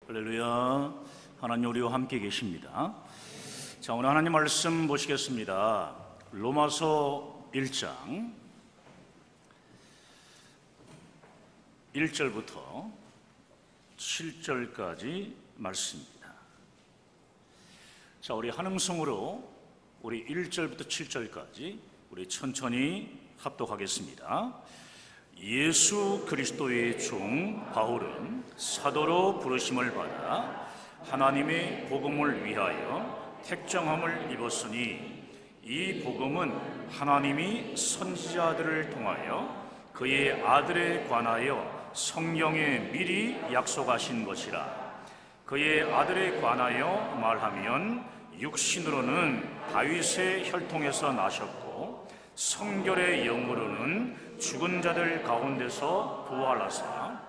할렐루야. 하나님 우리와 함께 계십니다. 자, 오늘 하나님 말씀 보시겠습니다. 로마서 1장 1절부터 7절까지 말씀입니다. 자, 우리 한음성으로 우리 1절부터 7절까지 우리 천천히 합독하겠습니다. 예수 그리스도의 종 바울은 사도로 부르심을 받아 하나님의 복음을 위하여 택정함을 입었으니 이 복음은 하나님이 선지자들을 통하여 그의 아들에 관하여 성경에 미리 약속하신 것이라. 그의 아들에 관하여 말하면 육신으로는 다윗의 혈통에서 나셨고 성결의 영으로는 죽은 자들 가운데서 부활하사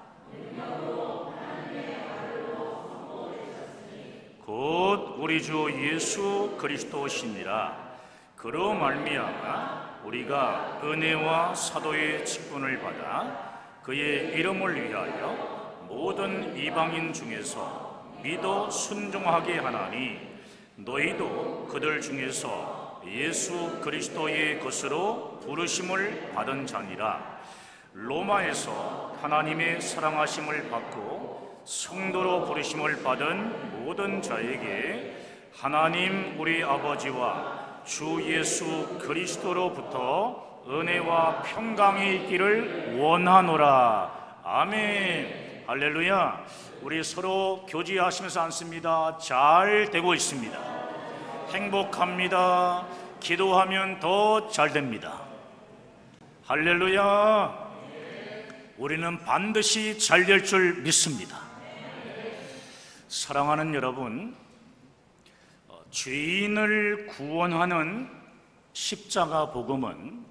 곧 우리 주 예수 그리스도시니라. 그로 말미암아 우리가 은혜와 사도의 직분을 받아 그의 이름을 위하여 모든 이방인 중에서 믿어 순종하게 하나니 너희도 그들 중에서 예수 그리스도의 것으로 부르심을 받은 자니라. 로마에서 하나님의 사랑하심을 받고 성도로 부르심을 받은 모든 자에게 하나님 우리 아버지와 주 예수 그리스도로부터 은혜와 평강이 있기를 원하노라. 아멘. 할렐루야. 우리 서로 교제하시면서 앉습니다. 잘 되고 있습니다. 행복합니다. 기도하면 더 잘 됩니다. 할렐루야. 우리는 반드시 잘 될 줄 믿습니다. 사랑하는 여러분, 죄인을 구원하는 십자가 복음은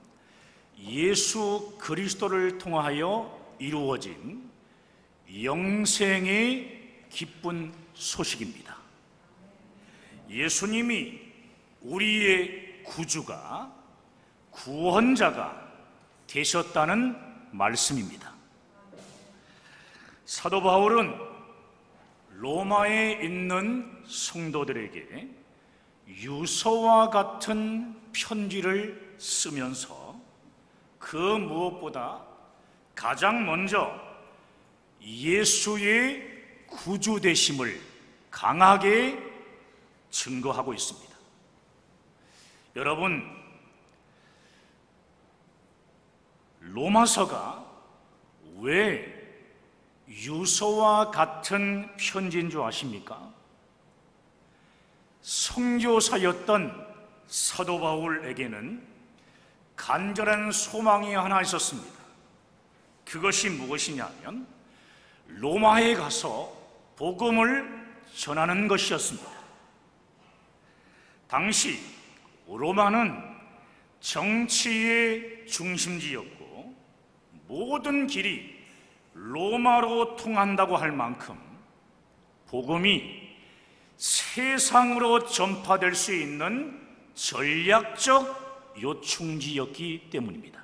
예수 그리스도를 통하여 이루어진 영생의 기쁜 소식입니다. 예수님이 우리의 구주가, 구원자가 되셨다는 말씀입니다. 사도 바울은 로마에 있는 성도들에게 유서와 같은 편지를 쓰면서 그 무엇보다 가장 먼저 예수의 구주 되심을 강하게 증거하고 있습니다. 여러분, 로마서가 왜 유서와 같은 편지인 줄 아십니까? 선교사였던 사도 바울에게는 간절한 소망이 하나 있었습니다. 그것이 무엇이냐면 로마에 가서 복음을 전하는 것이었습니다. 당시 로마는 정치의 중심지였고 모든 길이 로마로 통한다고 할 만큼 복음이 세상으로 전파될 수 있는 전략적 요충지였기 때문입니다.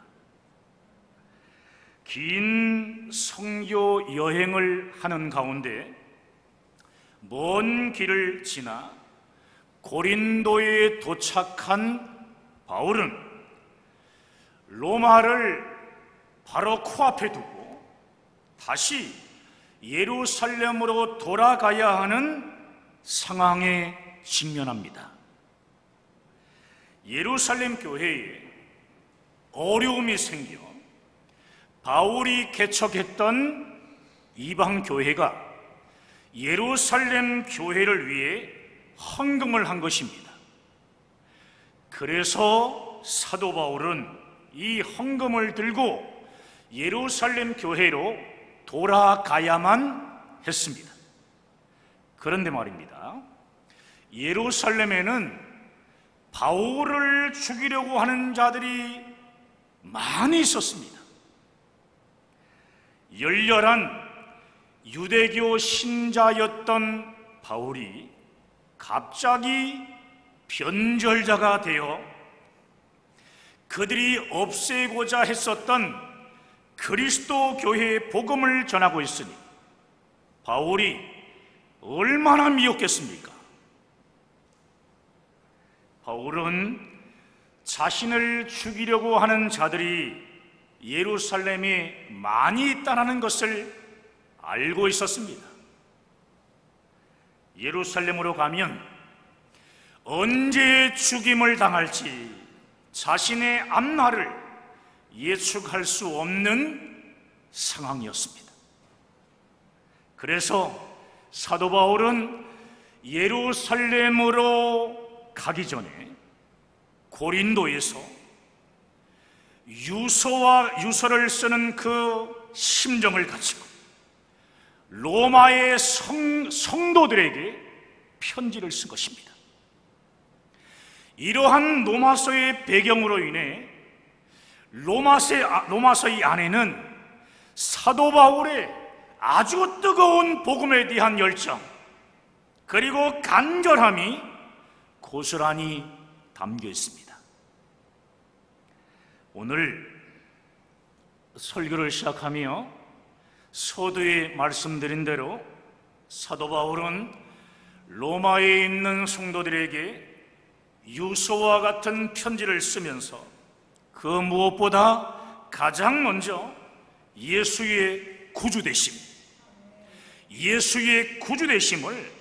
긴 선교 여행을 하는 가운데 먼 길을 지나 고린도에 도착한 바울은 로마를 바로 코앞에 두고 다시 예루살렘으로 돌아가야 하는 상황에 직면합니다. 예루살렘 교회에 어려움이 생겨 바울이 개척했던 이방 교회가 예루살렘 교회를 위해 헌금을 한 것입니다. 그래서 사도 바울은 이 헌금을 들고 예루살렘 교회로 돌아가야만 했습니다. 그런데 말입니다, 예루살렘에는 바울을 죽이려고 하는 자들이 많이 있었습니다. 열렬한 유대교 신자였던 바울이 갑자기 변절자가 되어 그들이 없애고자 했었던 그리스도 교회의 복음을 전하고 있으니 바울이 얼마나 미웠겠습니까? 바울은 자신을 죽이려고 하는 자들이 예루살렘에 많이 있다는 것을 알고 있었습니다. 예루살렘으로 가면 언제 죽임을 당할지 자신의 앞날을 예측할 수 없는 상황이었습니다. 그래서 사도 바울은 예루살렘으로 가기 전에 고린도에서 유서를 쓰는 그 심정을 가지고 로마의 성도들에게 편지를 쓴 것입니다. 이러한 로마서의 배경으로 인해 로마서의 안에는 사도 바울의 아주 뜨거운 복음에 대한 열정 그리고 간절함이 고스란히 담겨 있습니다. 오늘 설교를 시작하며 서두에 말씀드린 대로 사도 바울은 로마에 있는 성도들에게 유서와 같은 편지를 쓰면서 그 무엇보다 가장 먼저 예수의 구주되심을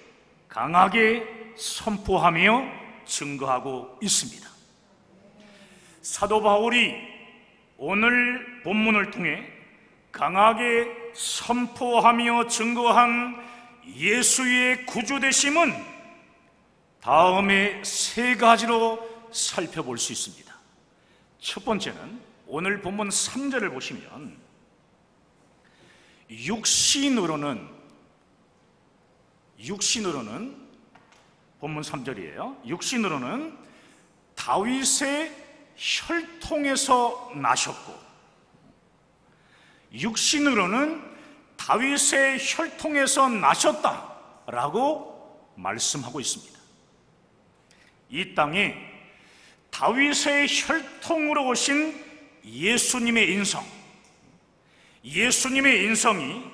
강하게 선포하며 증거하고 있습니다. 사도 바울이 오늘 본문을 통해 강하게 선포하며 증거한 예수의 구주되심은 다음에 세 가지로 살펴볼 수 있습니다. 첫 번째는 오늘 본문 3절을 보시면 육신으로는 본문 3절이에요. 육신으로는 다윗의 혈통에서 나셨고 나셨다라고 말씀하고 있습니다. 이 땅에 다윗의 혈통으로 오신 예수님의 인성이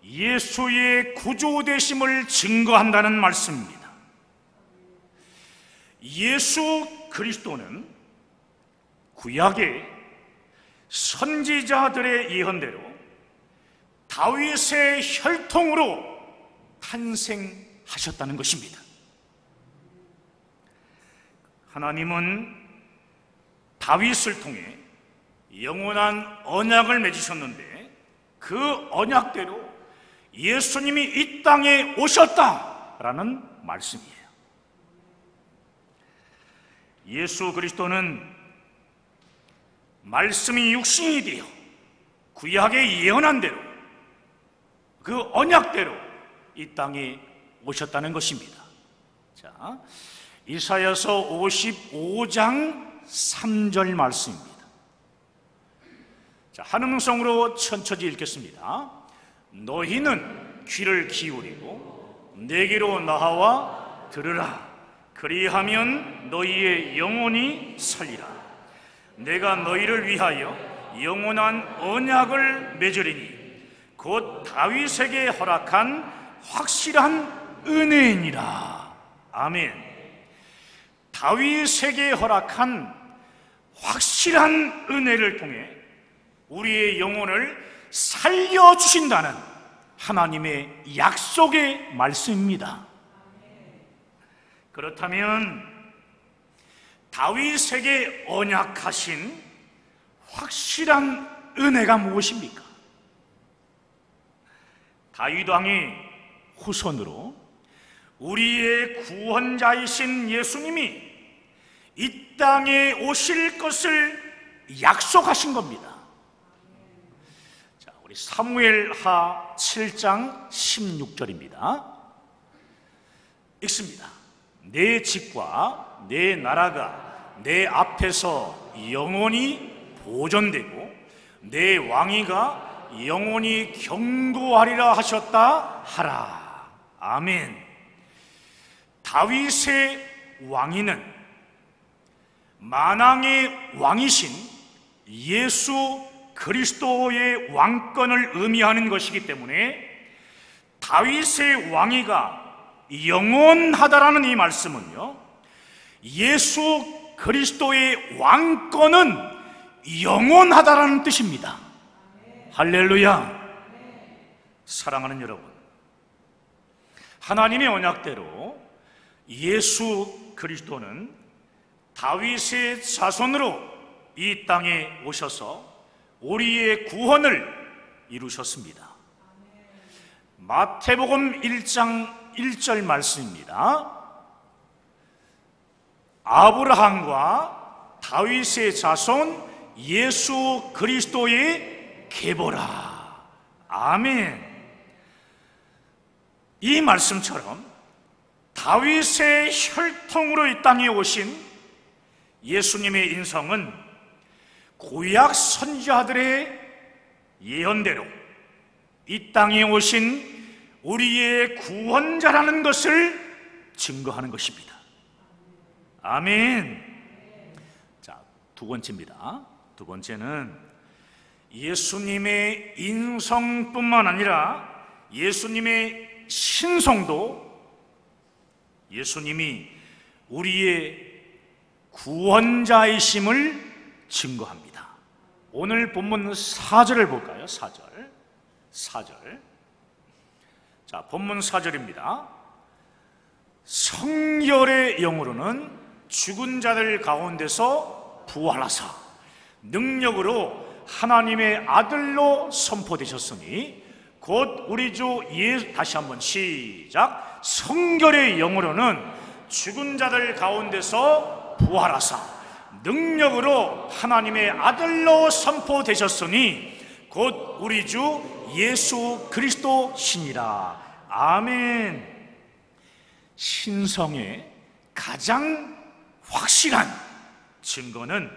예수의 구주되심을 증거한다는 말씀입니다. 예수 그리스도는 구약의 선지자들의 예언대로 다윗의 혈통으로 탄생하셨다는 것입니다. 하나님은 다윗을 통해 영원한 언약을 맺으셨는데 그 언약대로 예수님이 이 땅에 오셨다라는 말씀이에요. 예수 그리스도는 말씀이 육신이 되어 구약에 예언한 대로 그 언약대로 이 땅에 오셨다는 것입니다. 자, 이사야서 55장 3절 말씀입니다. 자, 한 음성으로 천천히 읽겠습니다. 너희는 귀를 기울이고 내게로 나와 들으라. 그리하면 너희의 영혼이 살리라. 내가 너희를 위하여 영원한 언약을 맺으리니 곧 다윗에게 허락한 확실한 은혜이니라. 아멘. 다윗에게 허락한 확실한 은혜를 통해 우리의 영혼을 살려주신다는 하나님의 약속의 말씀입니다. 그렇다면 다윗에게 언약하신 확실한 은혜가 무엇입니까? 다윗 왕의 후손으로 우리의 구원자이신 예수님이 이 땅에 오실 것을 약속하신 겁니다. 자, 우리 사무엘하 7장 16절입니다. 읽습니다. 내 집과 내 나라가 내 앞에서 영원히 보존되고 내 왕위가 영원히 경고하리라 하셨다 하라. 아멘. 다윗의 왕위는 만왕의 왕이신 예수 그리스도의 왕권을 의미하는 것이기 때문에 다윗의 왕위가 영원하다라는 이 말씀은요, 예수 그리스도의 왕권은 영원하다라는 뜻입니다. 할렐루야. 사랑하는 여러분, 하나님의 언약대로 예수 그리스도는 다윗의 자손으로 이 땅에 오셔서 우리의 구원을 이루셨습니다. 마태복음 1장 1절 말씀입니다. 아브라함과 다윗의 자손 예수 그리스도의 계보라. 아멘. 이 말씀처럼 다윗의 혈통으로 이 땅에 오신 예수님의 인성은 구약 선지자들의 예언대로 이 땅에 오신 우리의 구원자라는 것을 증거하는 것입니다. 아멘. 자, 두 번째입니다. 두 번째는 예수님의 인성뿐만 아니라 예수님의 신성도 예수님이 우리의 구원자이심을 증거합니다. 오늘 본문 4절을 볼까요? 4절. 자, 본문 4절입니다. 성결의 영으로는 죽은 자들 가운데서 부활하사 능력으로 하나님의 아들로 선포되셨으니 곧 우리 주 예수. 다시 한번 시작. 성결의 영으로는 죽은 자들 가운데서 부활하사 능력으로 하나님의 아들로 선포되셨으니 곧 우리 주 예수 그리스도시니라. 아멘. 신성의 가장 확실한 증거는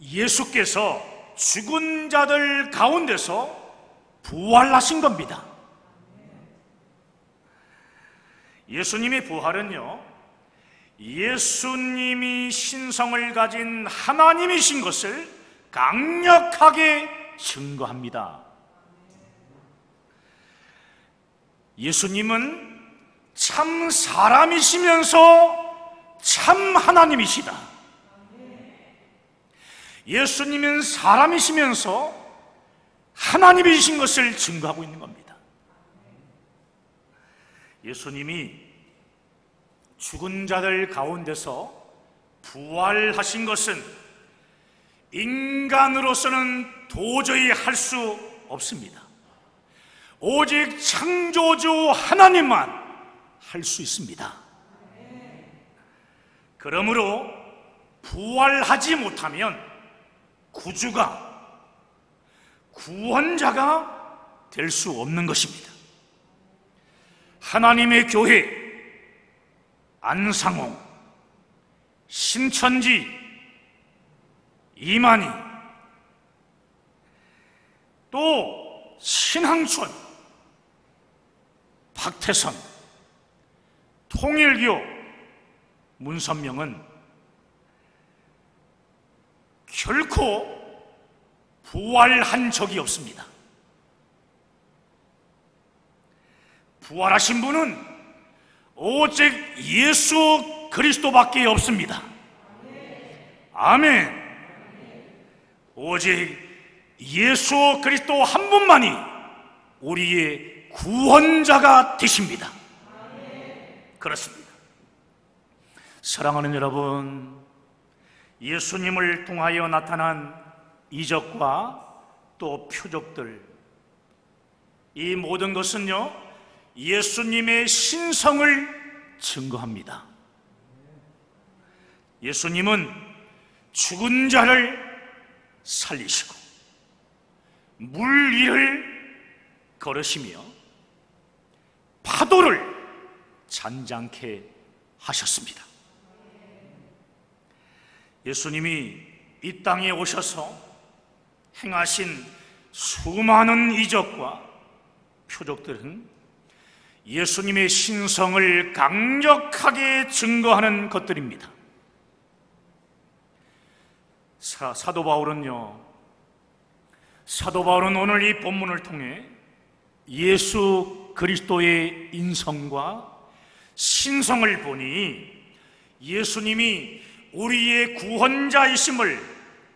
예수께서 죽은 자들 가운데서 부활하신 겁니다. 예수님의 부활은요, 예수님이 신성을 가진 하나님이신 것을 강력하게 증거합니다. 예수님은 참 사람이시면서 참 하나님이시다. 예수님은 사람이시면서 하나님이신 것을 증거하고 있는 겁니다. 예수님이 죽은 자들 가운데서 부활하신 것은 인간으로서는 도저히 할 수 없습니다. 오직 창조주 하나님만 할 수 있습니다. 그러므로 부활하지 못하면 구주가, 구원자가 될 수 없는 것입니다. 하나님의 교회, 안상홍, 신천지, 이만희, 또 신항촌, 박태선, 통일교, 문선명은 결코 부활한 적이 없습니다. 부활하신 분은 오직 예수 그리스도밖에 없습니다. 아멘. 오직 예수 그리스도 한 분만이 우리의 구원자가 되십니다. 그렇습니다. 사랑하는 여러분, 예수님을 통하여 나타난 이적과 또 표적들, 이 모든 것은요, 예수님의 신성을 증거합니다. 예수님은 죽은 자를 살리시고 물 위를 걸으시며 파도를 잔잔케 하셨습니다. 예수님이 이 땅에 오셔서 행하신 수많은 이적과 표적들은 예수님의 신성을 강력하게 증거하는 것들입니다. 사도 바울은 오늘 이 본문을 통해 예수 그리스도의 인성과 신성을 보니 예수님이 우리의 구원자이심을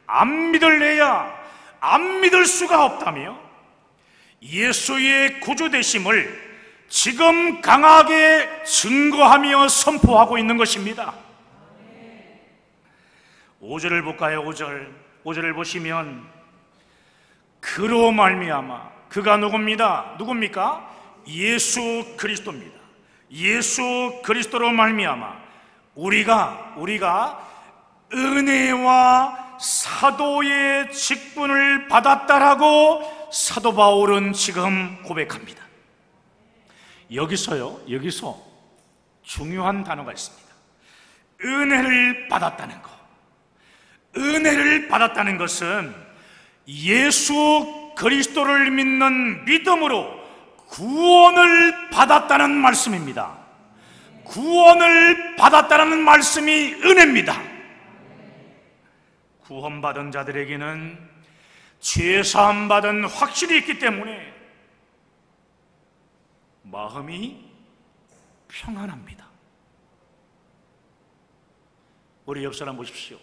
안 믿을래야 안 믿을 수가 없다며 예수의 구주되심을 지금 강하게 증거하며 선포하고 있는 것입니다. 5절을 볼까요? 5절을 보시면 그로 말미암아, 그가 누굽니까? 예수 그리스도입니다. 예수 그리스도로 말미암아 우리가 은혜와 사도의 직분을 받았다라고 사도 바울은 지금 고백합니다. 여기서 중요한 단어가 있습니다. 은혜를 받았다는 것. 은혜를 받았다는 것은 예수 그리스도를 믿는 믿음으로 구원을 받았다는 말씀입니다. 구원을 받았다는 말씀이 은혜입니다. 구원받은 자들에게는 죄사함 받은 확신이 있기 때문에 마음이 평안합니다. 우리 옆 사람 보십시오.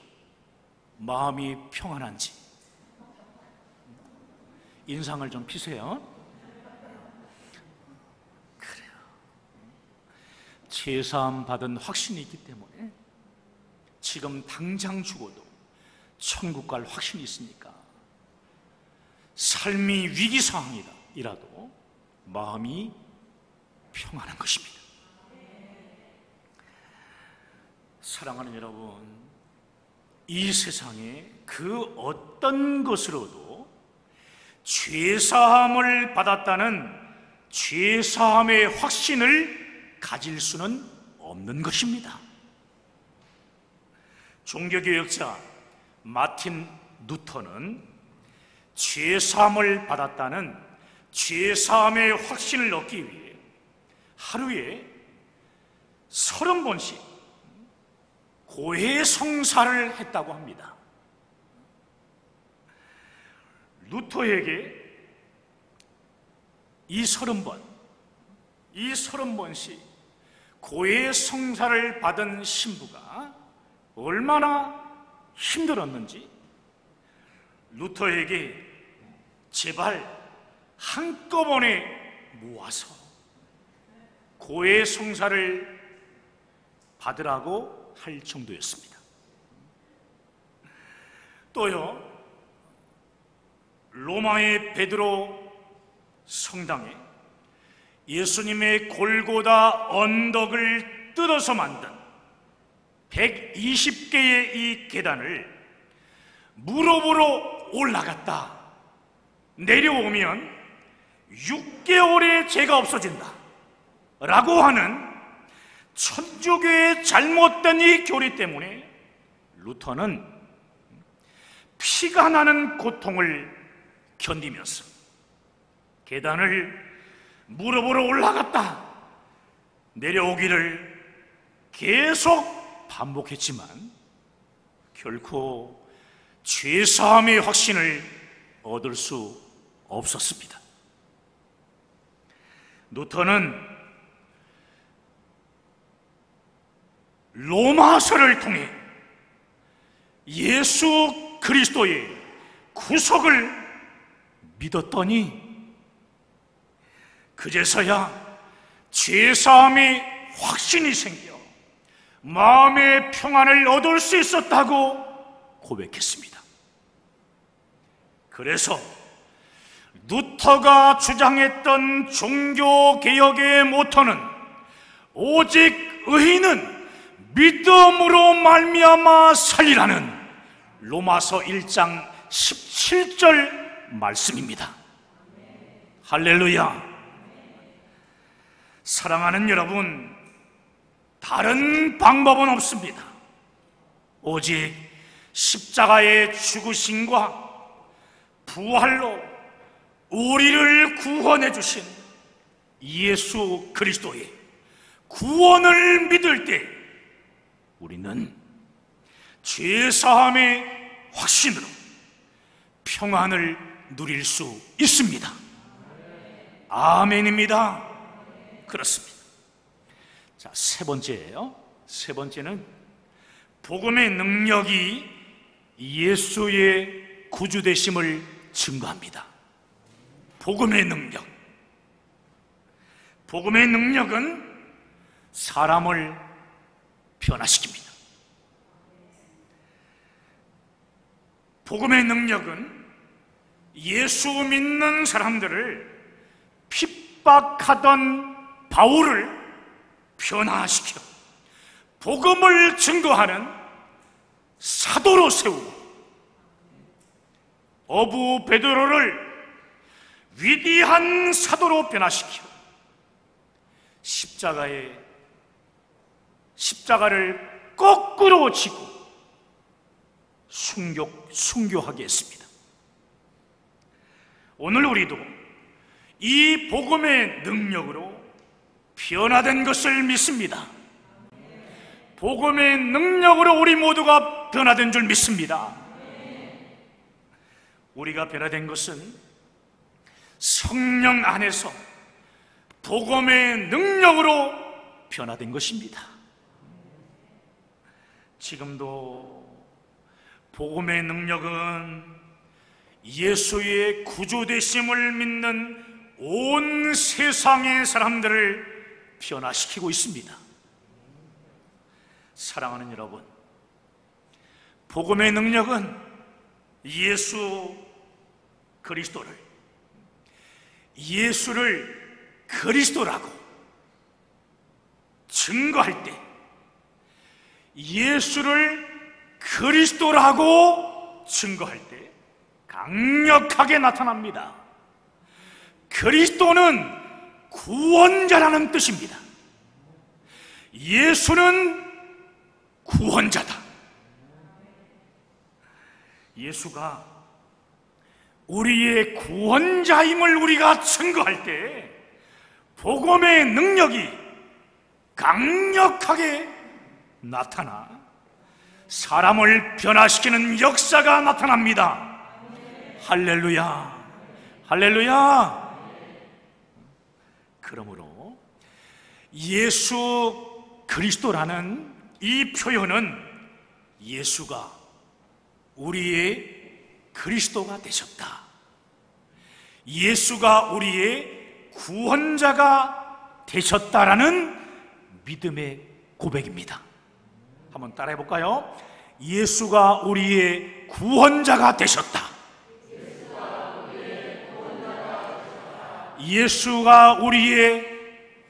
마음이 평안한지 인상을 좀 피세요. 그래요. 죄사함 받은 확신이 있기 때문에 지금 당장 죽어도 천국 갈 확신이 있으니까 삶이 위기 상황이다 이라도 마음이 평안한 것입니다. 사랑하는 여러분, 이 세상에 그 어떤 것으로도 죄사함을 받았다는 죄사함의 확신을 가질 수는 없는 것입니다. 종교개혁자 마틴 루터는 죄사함을 받았다는 죄사함의 확신을 얻기 위해 하루에 30번씩 고해성사를 했다고 합니다. 루터에게 이 30번씩 고해성사를 받은 신부가 얼마나 힘들었는지 루터에게 제발 한꺼번에 모아서 고해성사를 받으라고 할 정도였습니다. 또요, 로마의 베드로 성당에 예수님의 골고다 언덕을 뜯어서 만든 120개의 이 계단을 무릎으로 올라갔다 내려오면 6개월의 죄가 없어진다 라고 하는 천주교의 잘못된 이 교리 때문에 루터는 피가 나는 고통을 견디면서 계단을 무릎으로 올라갔다 내려오기를 계속 반복했지만 결코 죄사함의 확신을 얻을 수 없었습니다. 루터는 로마서를 통해 예수 그리스도의 구속을 믿었더니 그제서야 죄사함의 확신이 생겨 마음의 평안을 얻을 수 있었다고 고백했습니다. 그래서 루터가 주장했던 종교개혁의 모토는 오직 의인은 믿음으로 말미암아 살리라는 로마서 1장 17절 말씀입니다. 할렐루야. 사랑하는 여러분, 다른 방법은 없습니다. 오직 십자가의 죽으심과 부활로 우리를 구원해 주신 예수 그리스도의 구원을 믿을 때 우리는 죄사함의 확신으로 평안을 누릴 수 있습니다. 아멘입니다. 그렇습니다. 자, 세 번째예요. 세 번째는 복음의 능력이 예수의 구주되심을 증거합니다. 복음의 능력. 복음의 능력은 사람을 변화시킵니다. 복음의 능력은 예수 믿는 사람들을 핍박하던 바울을 변화시켜 복음을 증거하는 사도로 세우고, 어부 베드로를 위대한 사도로 변화시켜 십자가를 거꾸로 지고 순교하게 했습니다. 오늘 우리도 이 복음의 능력으로 변화된 것을 믿습니다. 복음의 능력으로 우리 모두가 변화된 줄 믿습니다. 우리가 변화된 것은 성령 안에서 복음의 능력으로 변화된 것입니다. 지금도 복음의 능력은 예수의 구주되심을 믿는 온 세상의 사람들을 변화시키고 있습니다. 사랑하는 여러분, 복음의 능력은 예수를 그리스도라고 증거할 때, 예수를 그리스도라고 증거할 때 강력하게 나타납니다. 그리스도는 구원자라는 뜻입니다. 예수는 구원자다. 예수가 우리의 구원자임을 우리가 증거할 때 복음의 능력이 강력하게 나타나 사람을 변화시키는 역사가 나타납니다. 할렐루야, 할렐루야. 그러므로 예수 그리스도라는 이 표현은 예수가 우리의 그리스도가 되셨다, 예수가 우리의 구원자가 되셨다라는 믿음의 고백입니다. 한번 따라해 볼까요? 예수가 우리의 구원자가 되셨다. 예수가 우리의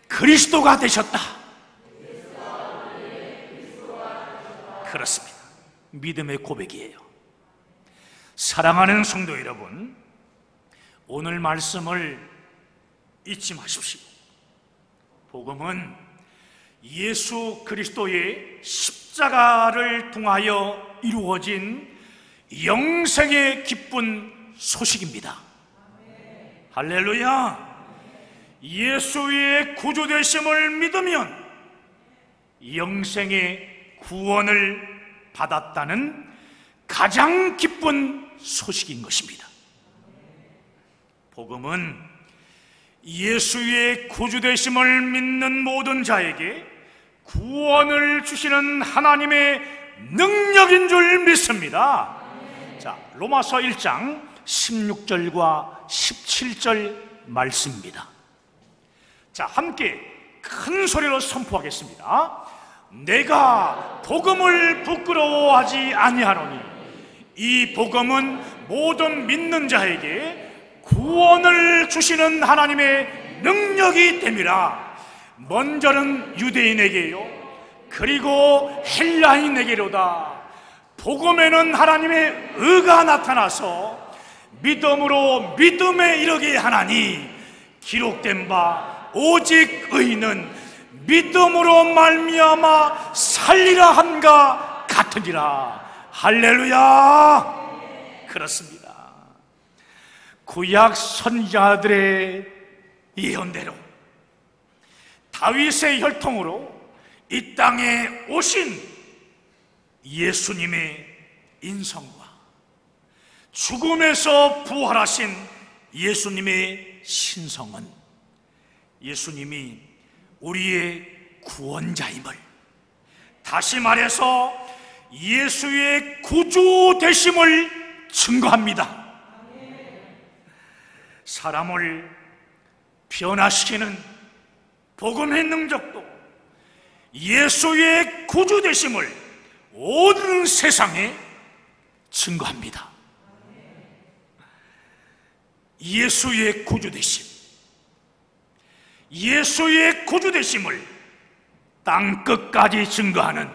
그리스도가 되셨다. 그렇습니다. 믿음의 고백이에요. 사랑하는 성도 여러분, 오늘 말씀을 잊지 마십시오. 복음은 예수 그리스도의 십자가를 통하여 이루어진 영생의 기쁜 소식입니다. 할렐루야. 예수의 구주되심을 믿으면 영생의 구원을 받았다는 가장 기쁜 소식인 것입니다. 복음은 예수의 구주되심을 믿는 모든 자에게 구원을 주시는 하나님의 능력인 줄 믿습니다. 자, 로마서 1장 16절과 17절 말씀입니다. 자, 함께 큰 소리로 선포하겠습니다. 내가 복음을 부끄러워하지 아니하노니 이 복음은 모든 믿는 자에게 구원을 주시는 하나님의 능력이 됨이라. 먼저는 유대인에게요, 그리고 헬라인에게로다. 복음에는 하나님의 의가 나타나서 믿음으로 믿음에 이르게 하나니 기록된 바 오직 의인은 믿음으로 말미암아 살리라 한가 같으니라. 할렐루야. 그렇습니다. 구약 선지자들의 예언대로 다윗의 혈통으로 이 땅에 오신 예수님의 인성과 죽음에서 부활하신 예수님의 신성은 예수님이 우리의 구원자임을, 다시 말해서 예수의 구주 되심을 증거합니다. 사람을 변화시키는 복음의 능력도 예수의 구주 되심을 온 세상에 증거합니다. 예수의 구주 되심, 예수의 구주 되심을 땅끝까지 증거하는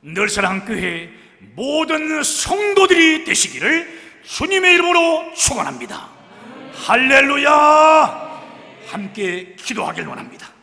늘사랑교회 모든 성도들이 되시기를 주님의 이름으로 축원합니다. 할렐루야! 함께 기도하길 원합니다.